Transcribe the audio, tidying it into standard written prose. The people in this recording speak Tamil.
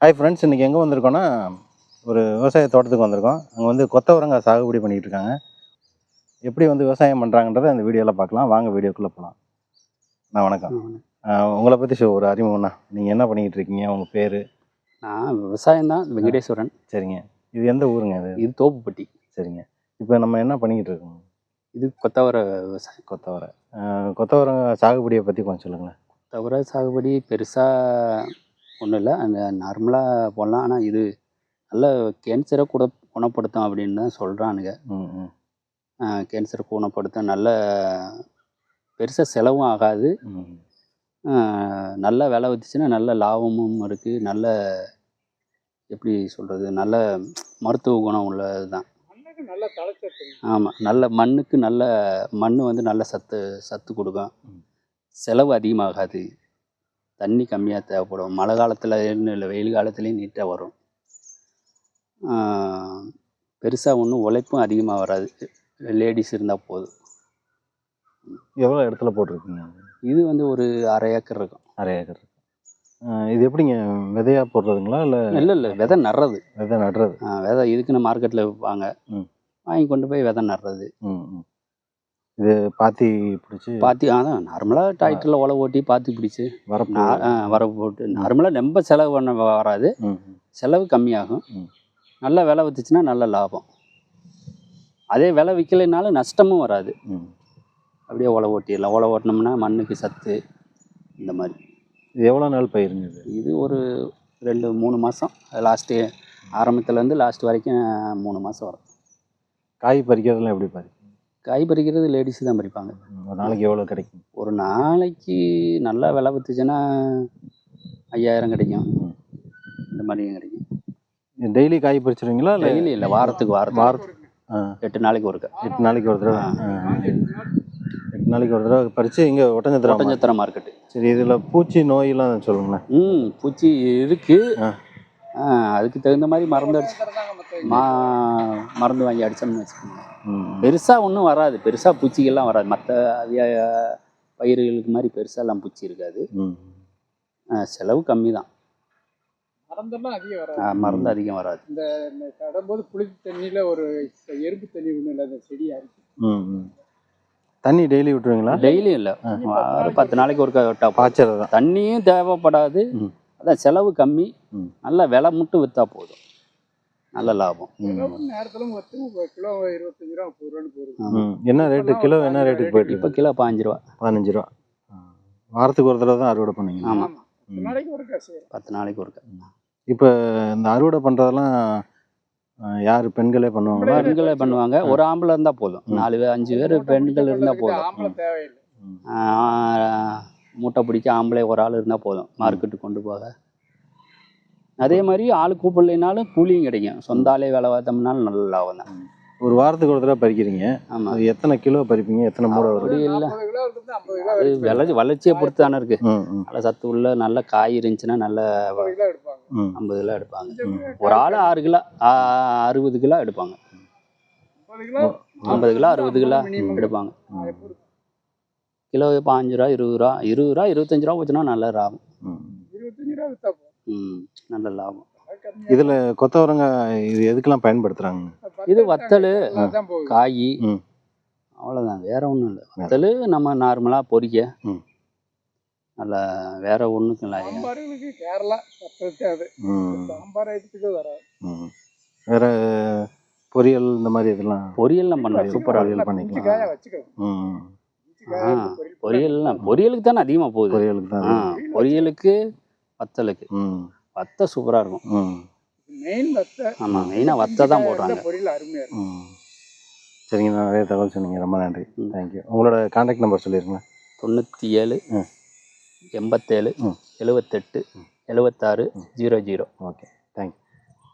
ஹாய் ஃப்ரெண்ட்ஸ், இன்றைக்கி எங்கே வந்திருக்கோன்னா ஒரு விவசாய தோட்டத்துக்கு வந்திருக்கோம். அங்கே வந்து கொத்தவரங்காய் சாகுபடி பண்ணிகிட்டு இருக்காங்க. எப்படி வந்து விவசாயம் பண்ணுறாங்கன்றதை அந்த வீடியோவில் பார்க்கலாம். வாங்க வீடியோக்குள்ளே போகலாம். வணக்கம். உங்களை பற்றி ஒரு அறிமுகம்ண்ணா. நீங்கள் என்ன பண்ணிக்கிட்டு இருக்கீங்க? உங்கள் பேர்? நான் விவசாயம் தான், வெங்கடேஸ்வரன். சரிங்க. இது எந்த ஊருங்க? இது தோப்புப்பட்டி. சரிங்க. இப்போ நம்ம என்ன பண்ணிக்கிட்டு இருக்கோங்க? இது கொத்தவரை விவசாயம். கொத்தவரங்காய் சாகுபடியை பற்றி கொஞ்சம் சொல்லுங்களேன். கொத்தவரை சாகுபடி பெருசாக ஒன்றும் இல்லை, அந்த நார்மலாக போடலாம். ஆனால் இது நல்ல கேன்சரை கூட குணப்படுத்தும் அப்படின்னு தான் சொல்கிறானுங்க. கேன்சரை குணப்படுத்தும், நல்ல பெருசாக செலவும் ஆகாது, நல்ல விலை வந்துச்சுன்னா நல்ல லாபமும் இருக்குது. நல்ல எப்படி சொல்கிறது, நல்ல மருத்துவ குணம் உள்ளது தான். ஆமாம், நல்ல மண்ணுக்கு நல்ல மண் வந்து நல்ல சத்து கொடுக்கும். செலவு அதிகமாகாது, தண்ணி கம்மியாக தேவைப்படும். மழை காலத்தில் இல்லை, வெயில் காலத்துலேயும் நீட்டாக வரும். பெருசாக ஒன்றும் உழைப்பும் அதிகமாக வராது, லேடிஸ் இருந்தால் போதும். எவ்வளோ இடத்துல போட்டிருக்கீங்க? இது வந்து ஒரு 1/2 ஏக்கர் இருக்கும். 1/2 ஏக்கர். இது எப்படிங்க, விதையாக போடுறதுங்களா? இல்லை, விதை நடுறது. விதை இதுக்குன்னு மார்க்கெட்டில் விற்பாங்க, வாங்கி கொண்டு போய் விதை நடுறது. இது பாத்தி அதான் நார்மலாக டிராக்டரில் உழவு ஓட்டி பாத்தி பிடிச்சி வரப்பு போட்டு நார்மலாக ரொம்ப செலவு பண்ண வராது, செலவு கம்மியாகும். நல்ல விலை விற்றுச்சுன்னா நல்ல லாபம். அதே விலை விற்கலைனாலும் நஷ்டமும் வராது. அப்படியே உழவு ஓட்டிடலாம். உழவு ஓட்டினோம்னா மண்ணுக்கு சத்து இந்த மாதிரி. இது எவ்வளோ நாள் பயிருங்க? இது ஒரு 2-3 மாதம். லாஸ்ட்டு ஆரம்பத்துலேருந்து லாஸ்ட் வரைக்கும் 3 மாதம் வரும். காய் பறிக்கிறதுலாம் எப்படி பறிக்கும்? காய் பறிக்கிறது லேடிஸ் தான் பறிப்பாங்க. ஒரு நாளைக்கு எவ்வளோ கிடைக்கும்? ஒரு நாளைக்கு நல்லா விலை விற்றுச்சுன்னா 5000 கிடைக்கும், இந்த மாதிரியும் கிடைக்கும். டெய்லி காய் பறிச்சிருவீங்களா? டெய்லி இல்லை, வாரத்துக்கு 8 நாளைக்கு ஒருக்கா. 8 நாளைக்கு ஒரு தடவை. 8 நாளைக்கு ஒரு தடவை பறித்து இங்கே ஒட்டஞ்சத்திரம் மார்க்கெட்டு. சரி, இதில் பூச்சி நோயெல்லாம் சொல்லுங்களேன். பூச்சி இருக்குது, அதுக்கு தகுந்த மாதிரி மருந்து வாங்கி அடித்தோம்னு வச்சுக்கோங்க. பெருசாக ஒன்றும் வராது, பெருசாக பூச்சிகள்லாம் வராது. மற்ற பயிர்களுக்கு மாதிரி பெருசாலாம் பூச்சி இருக்காது. செலவு கம்மி தான், மருந்து அதிகம் வராது. இந்த நடும்போது புளிப்பு தண்ணியில் ஒரு எறும்பு தண்ணி ஒன்றும் இல்லை, அந்த செடியாக இருக்குது. தண்ணி டெய்லி விட்டுருவீங்களா? டெய்லியும் இல்லை, 10 நாளைக்கு ஒருக்கா விட்டா பாய்ச்சல் தான். தண்ணியும் தேவைப்படாது, அதான் செலவு கம்மி. நல்ல விலை மட்டும் விற்றா போதும், நல்ல லாபம். நேரத்தில் கிலோ 25 ரூபா 30 ரூபான்னு போகுது. என்ன ரேட்டு? கிலோ என்ன ரேட்டுக்கு போயிட்டு? இப்போ கிலோ 15 ரூபா. 15 ரூபா. வாரத்துக்கு ஒரு தடவை தான் அறுவடை பண்ணுவீங்க? ஆமாம், 10 நாளைக்கு ஒருக்கா. 10 நாளைக்கு ஒருக்கா. இப்போ இந்த அறுவடை பண்ணுறதெல்லாம் யார்? பெண்களே பண்ணுவாங்களா? பெண்களே பண்ணுவாங்க. ஒரு ஆம்பளை இருந்தால் போதும், 4-5 பேர் பெண்கள் இருந்தால் போதும். ஆம்பளை தேவையில்லை. மூட்டை பிடிக்க ஆம்பளை ஒரு ஆள் இருந்தால் போதும், மார்க்கெட்டுக்கு கொண்டு போக. அதே மாதிரி ஆள் கூப்பிடலைனாலும் கூலியும் கிடைக்கும். சொந்த ஆளே வேலை பார்த்தோம்னாலும் நல்ல லாபம் தான். ஒரு வாரத்துக்கு ஒரு தடவை பறிக்கிறீங்க. ஆமாம். எத்தனை கிலோ பறிப்பீங்க? எத்தனை மூடை வரும்? இல்லை, அது வளர்ச்சியை பொறுத்து தானே இருக்கு. நல்ல சத்து உள்ள நல்ல காய் இருந்துச்சுன்னா நல்ல 50 கிலோ எடுப்பாங்க. ஒரு ஆள் 6 கிலோ 60 கிலோ எடுப்பாங்க. 50 கிலோ 60 கிலோ எடுப்பாங்க. கிலோ 15 ரூபா 20 ரூபா 20 ரூபா 25 ரூபா போச்சுன்னா நல்ல லாபம். 25 ரூபா விற்றா நல்ல லாபம். இதில் கொத்தவரங்காய் இது எதுக்கெல்லாம் பயன்படுத்துகிறாங்க? இது வத்தல், காய், அவ்வளோதான், வேற ஒன்றும் இல்லை. வத்தல் நம்ம நார்மலாக பொரிக்க நல்ல, வேற ஒன்றுக்கு இல்லை. கேரளா சாம்பார் ஐட்டத்துக்கு வராது. வேற பொரியல் இந்த மாதிரி இதெல்லாம் பொரியல்லாம் பண்ணலாம், சூப்பராக பொரியல் பண்ணிக்கலாம். பொரியலுக்கு தானே அதிகமாக போகுது. பொரியலுக்கு தான். பொரியலுக்கு வத்தலுக்கு வத்தை சூப்பராக இருக்கும். மெயின் வத்தை. ஆமாம், மெயினாக வத்தை தான் போடுறாங்க. பொரியல் அருமையாக இருக்கும். சரிங்க, நிறைய தகவல் சொன்னீங்க, ரொம்ப நன்றி. தேங்க்யூ. உங்களோட கான்டாக்ட் நம்பர் சொல்லிடுங்க. 97 87 78 76 00. Okay, thank you.